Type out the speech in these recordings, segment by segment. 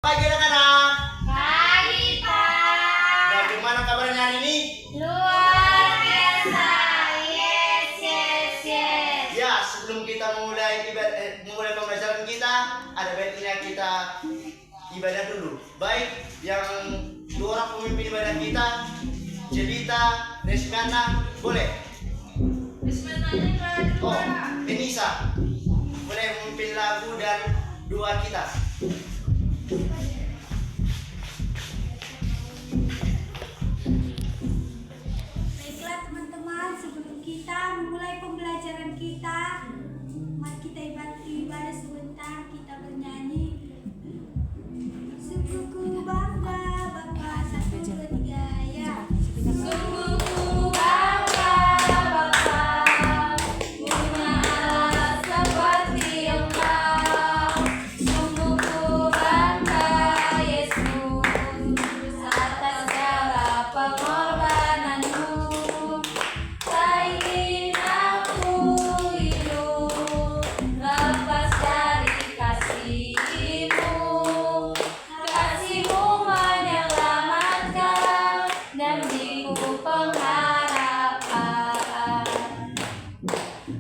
Pagi anak-anak. Pagi, Pak. Bagaimana kabarnya hari ini? Luar biasa. Yes. Ya, sebelum kita memulai pembelajaran kita, ada baiknya kita ibadah dulu. Baik, yang dua orang pemimpin ibadah kita, Jelita, Resmiana, boleh? Bismillahirrahmanirrahim. Oh, Denisa, boleh memimpin lagu dan doa kita. Baiklah teman-teman, sebelum kita memulai pembelajaran kita, mari kita ibadah sebentar, kita bernyanyi. Sungguhku bangga Bapa, 1, 2, 3 ya. Sungguhku bangga Bapa, punya Allah seperti Engkau. Sungguhku bangga Yesus, atas segala pengorbananmu. Tak ingin aku hidup lepas dari kasih-Mu. Kasih-Mu menyelamatkan dan beriku pengharapan.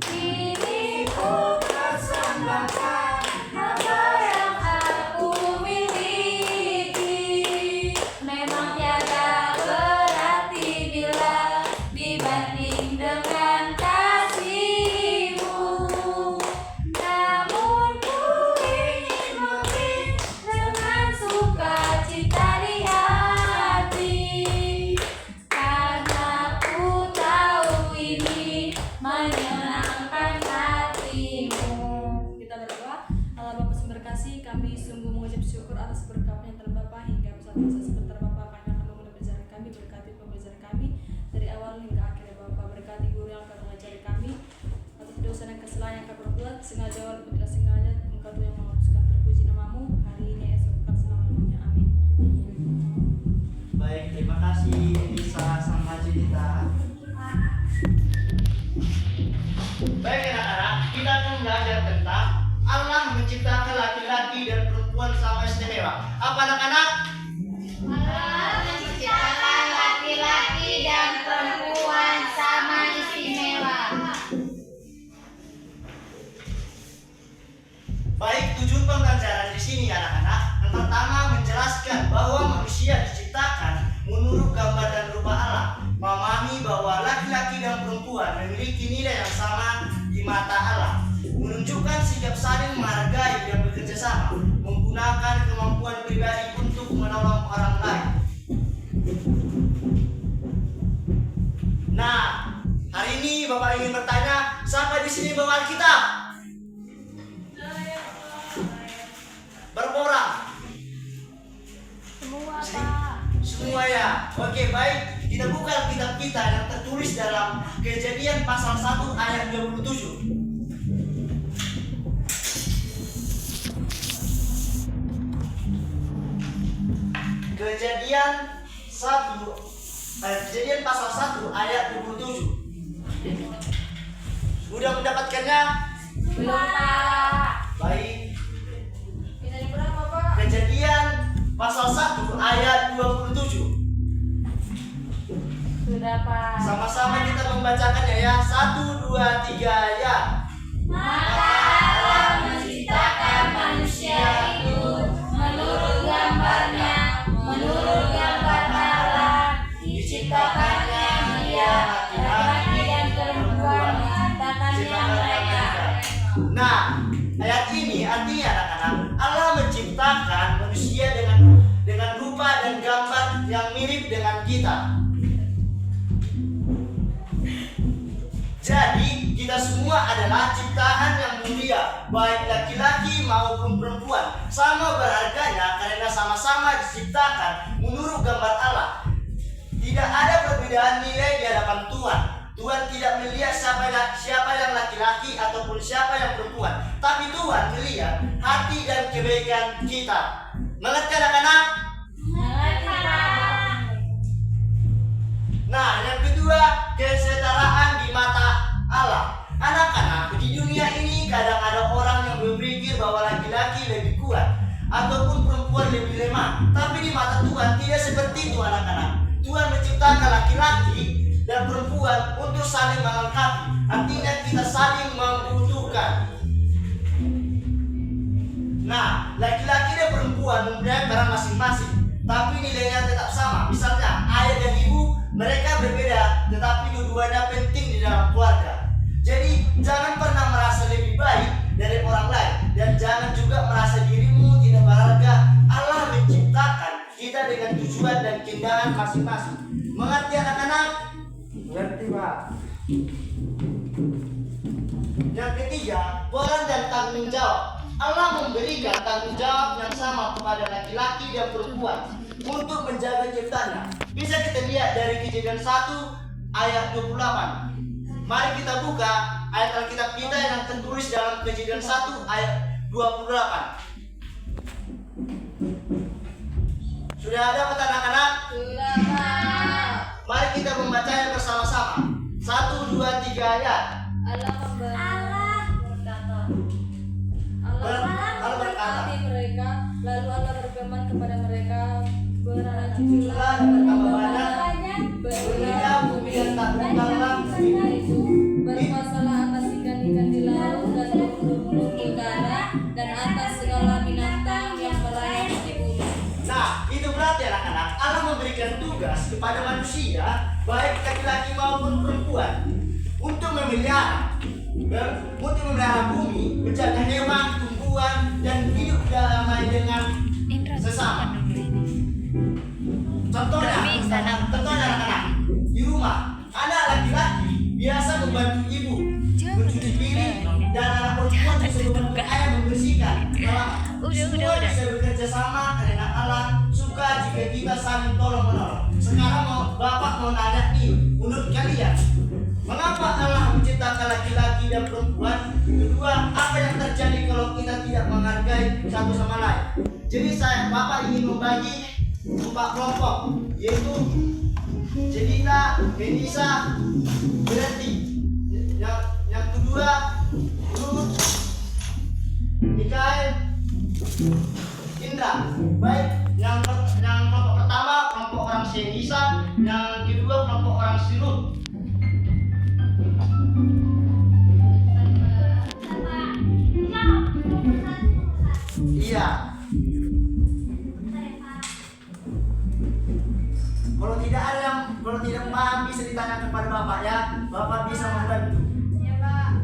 Kini ku persembahkan apa yang aku miliki. Memang tiada berarti bila dibanding dengan kasih-Mu. Namun ku ingin memberi dengan sukacita di hati, karena ku tahu ini menyenangkan hati-Mu. Kita berdoa. Allah Bapa sumber kasih, kami sungguh mengucap syukur atas berkat-Nya terhadap Bapa hingga bersatu sebentar Bapa akan memulai pembelajaran kami. Berkati pembelajaran kami dari awal hingga akhir ya Bapa. Berkati guru yang akan mengajari kami atas dosa dan kesalahan yang kami perbuat, sengaja maupun tidak sengaja. Engkau Tuhan yang menghapuskan, terpuji namamu hari ini, esok kekal selama-lamanya. Amin. Baik, terima kasih Denisa sama Jelita. Baik anak-anak, kita akan belajar tentang Allah menciptakan laki-laki dan perempuan sama istimewa. Apa anak-anak? Allah menciptakan laki-laki dan perempuan sama istimewa. Baik, tujuan pembelajaran di sini anak-anak. Yang pertama menjelaskan bahwa manusia diciptakan menurut gambar dan rupa Allah. Memahami bahwa laki-laki dan perempuan memiliki nilai yang sama di mata Allah. Menunjukkan sikap saling menghargai dan bekerja sama. Menggunakan kemampuan pribadi untuk menolong orang lain. Nah, hari ini Bapak ingin bertanya, siapa di sini bawa Alkitab? Berapa orang? Semua Pak. Semua ya. Oke, baik. Kita buka Alkitab kita yang tertulis dalam Kejadian pasal 1 ayat 27. Kejadian pasal 1 ayat 27. Sudah mendapatkannya? Belum, Pak. Baik. Kita di berapa Pak? Kejadian pasal 1 ayat 27. Sudah, Pak. Sama-sama kita membacakannya ya. 1, 2, 3 ya. Maka Allah menciptakan manusia itu menurut gambarnya, menurut gambar Allah diciptakannya dia, laki-laki dan perempuan diciptakannya mereka. Nah, ayat ini artinya anak-anak, Allah menciptakan manusia dengan rupa dan gambar yang mirip dengan kita. Jadi kita semua adalah ciptaan yang mulia, baik laki-laki maupun perempuan, sama berharganya karena sama-sama diciptakan menurut gambar Allah. Tidak ada perbedaan nilai di hadapan Tuhan. Tuhan tidak melihat siapa yang laki-laki ataupun siapa yang perempuan, tapi Tuhan melihat hati dan kebaikan kita. Mengerti anak-anak? Mengerti, Pak. Nah, yang kedua, kesetaraan di mata Allah. Anak-anak, di dunia ini kadang ada orang yang berpikir bahwa laki-laki lebih kuat ataupun perempuan perempuan lebih lemah. Tapi di mata Tuhan tidak seperti itu anak-anak. Tuhan menciptakan laki-laki dan perempuan untuk saling melengkapi. Artinya kita saling membutuhkan. Nah, laki-laki dan perempuan mempunyai peran masing-masing, tapi nilainya tetap sama. Misalnya, ayah dan ibu mereka berbeda, tetapi dua-duanya penting di dalam keluarga. Jadi, jangan pernah merasa lebih baik dari orang lain, dan jangan juga merasa dirimu tidak berharga. Allah menciptakan kita dengan tujuan dan keindahan masing-masing. Mengerti anak-anak? Mengerti, Pak. Yang ketiga, peran dan tanggung jawab. Allah memberikan tanggung jawab yang sama kepada laki-laki dan perempuan untuk menjaga ciptanya. Bisa kita lihat dari Kejadian 1 ayat 28. Mari kita buka ayat Alkitab kita yang tertulis dalam Kejadian 1 ayat 28. Sudah ada anak-anak? Sudah, Pak. Mari kita membacanya bersama-sama. 1, 2, 3 ayat. Allah berkata. Allah berkata. Hati mereka, lalu Allah berfirman kepada mereka, Jumlah berlanjutlah dan bertambah banyak, banyak, berilah berilah bumi dan tak berkala. itu, berkuasalah atas ikan-ikan di laut dan burung-burung udara dan atas segala binatang yang merayap di bumi. Nah, itu berarti anak-anak, Allah memberikan tugas kepada manusia, baik laki-laki maupun perempuan, untuk memelihara bumi, menjaga hewan, tumbuhan, dan hidup damai dengan sesama. Contohnya anak-anak di rumah, anak laki-laki biasa membantu ibu mencuci piring, dan anak perempuan bisa membantu ayah membersihkan halaman. Semua bisa bekerja sama karena Allah suka jika kita saling tolong-menolong. Sekarang Bapak mau nanya nih, menurut kalian, mengapa Allah menciptakan laki-laki dan perempuan? Kedua, apa yang terjadi kalau kita tidak menghargai satu sama lain? Jadi Bapak ingin membagi 4 kelompok, yaitu Jedina, Benisa, Berhenti. Yang kedua, Ruth, Mikael, Indra. Baik, yang kelompok pertama kelompok orang Senisa, yang kedua kelompok orang Sirut. Iya. Kalau tidak paham bisa ditanyakan kepada Bapak ya. Bapak bisa membantu. Ya, Pak.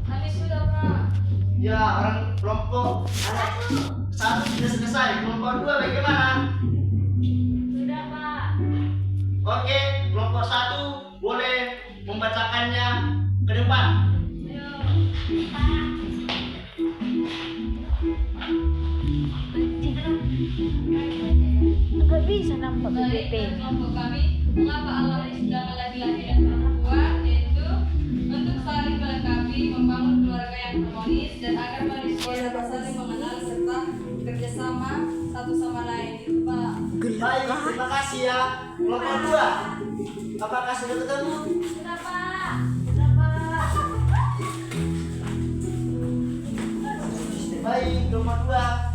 Kami sudah, Pak. Ya, orang kelompok anak 1 sudah selesai. Kelompok 2 bagaimana? Sudah, Pak. Oke, kelompok 1 boleh membacakannya ke depan. Nggak bisa nampak Baik, BBP. kelompok kami, mengapa Allah menciptakan laki-laki dan perempuan, yaitu untuk saling melengkapi, membangun keluarga yang harmonis, dan agar manusia dapat saling mengenal serta bekerja sama satu sama lain. Itu, Pak. Baik, terima kasih ya. Kelompok 2, apakah sudah ketemu? Sudah, Pak. Sudah, Pak. Baik, kelompok 2.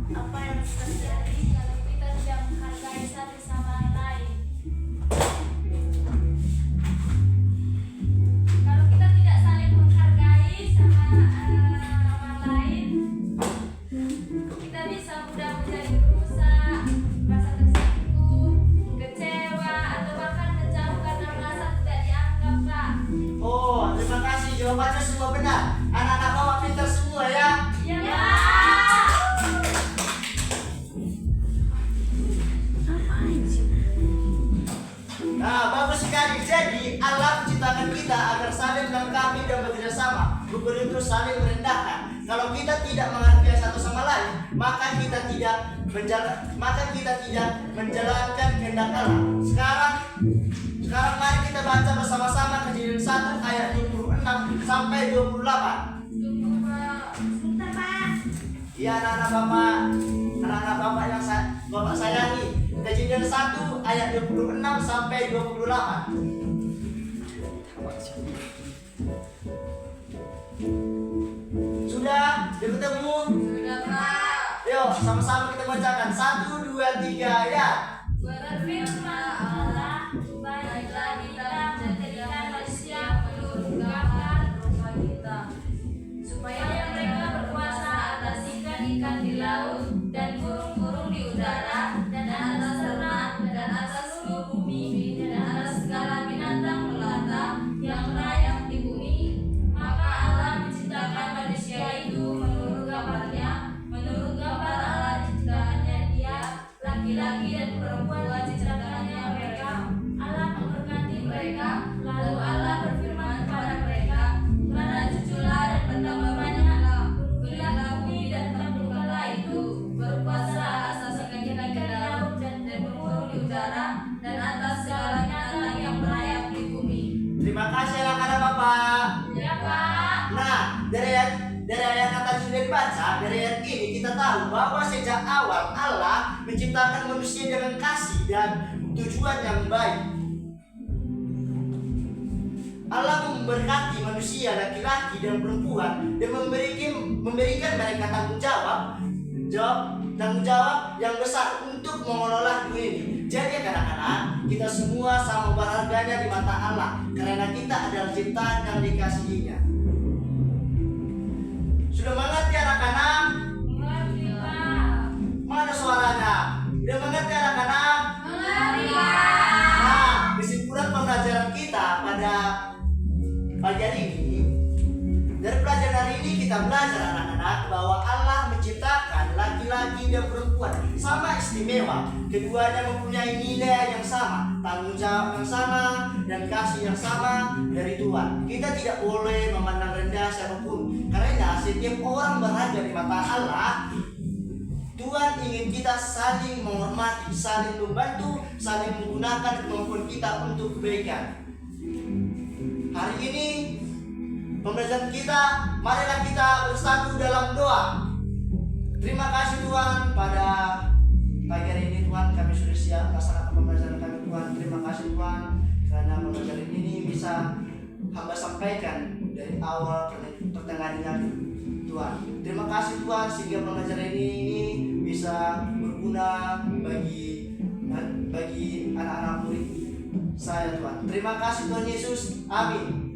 Apa yang terjadi kalau kita tidak menghargai satu sama lain? Kalau kita tidak saling menghargai sama lain, kita bisa mudah menjadi perusak, merasa tersinggung, kecewa, atau bahkan menjauh karena merasa tidak dianggap, Pak. Oh, terima kasih. Jawabannya semua benar. Anak-anak Bapak pintar semua ya. Ya, Pak. Nah, bagus sekali. Jadi, Allah menciptakan kita agar saling melengkapi dan bekerja sama, bukan untuk saling merendahkan. Kalau kita tidak menghargai satu sama lain, maka kita tidak menjalankan kehendak Allah. Sekarang mari kita baca bersama-sama Kejadian 1 ayat 26 sampai 28. Ya anak-anak Bapak yang Bapak sayangi. Kejadian 1 ayat 26 sampai 28. Sudah ketemu? Sudah, Pak. Yuk sama-sama kita bacakan 1, 2, 3 ya. Berfirman Allah, baiklah kita menjadikan manusia menurut gambar rupa kita, supaya mereka berkuasa atas ikan-ikan di laut dan burung-burung di udara dan atas ternak dan atas seluruh bumi dan atas segala binatang melata yang merayap di bumi. Maka Allah menciptakan manusia itu menurut gambarnya, menurut gambar Allah diciptakannya dia, laki-laki dan perempuan diciptakannya mereka. Allah memberkati mereka, lalu Allah berfirman kepada mereka, "Pada cuculah dan bertambah banyaklah, penuhilah bumi dan taklukkanlah itu, berkuasa atas ikan-ikan di laut dan burung di udara dan atas segala binatang yang merayap di bumi." Terima kasih anak-anak Bapak. Ya, Pak. Nah, dari ayat yang tadi sudah dibaca, dari ayat ini kita tahu bahwa sejak awal Allah menciptakan manusia dengan kasih dan tujuan yang baik. Allah memberkati manusia laki-laki dan perempuan dan memberikan mereka tanggung jawab yang besar untuk mengelola dunia ini. Jadi anak-anak, kita semua sama berharganya di mata Allah karena kita adalah ciptaan yang dikasihinya. Sudah mengerti anak-anak? Mengerti, Pak. Mana suaranya? Sudah mengerti anak-anak? Mengerti, Pak. Nah, kesimpulan pembelajaran kita pada pagi hari ini, dari pelajaran hari ini kita belajar anak-anak bahwa Allah menciptakan laki-laki dan perempuan sama istimewa. Keduanya mempunyai nilai yang sama, tanggung jawab yang sama, dan kasih yang sama dari Tuhan. Kita tidak boleh memandang rendah siapapun, karena setiap orang berharga di mata Allah. Tuhan ingin kita saling menghormati, saling membantu, saling menggunakan kemampuan kita untuk kebaikan. Hari ini pembelajaran kita, marilah kita bersatu dalam doa. Terima kasih Tuhan, pada pagi hari ini Tuhan kami sudah siap melaksanakan pembelajaran kami Tuhan. Terima kasih Tuhan karena pembelajaran ini bisa hamba sampaikan dari awal pertengahannya Tuhan. Terima kasih Tuhan sehingga pembelajaran ini bisa berguna bagi anak-anak murid saya Tuhan. Terima kasih Tuhan Yesus. Amin.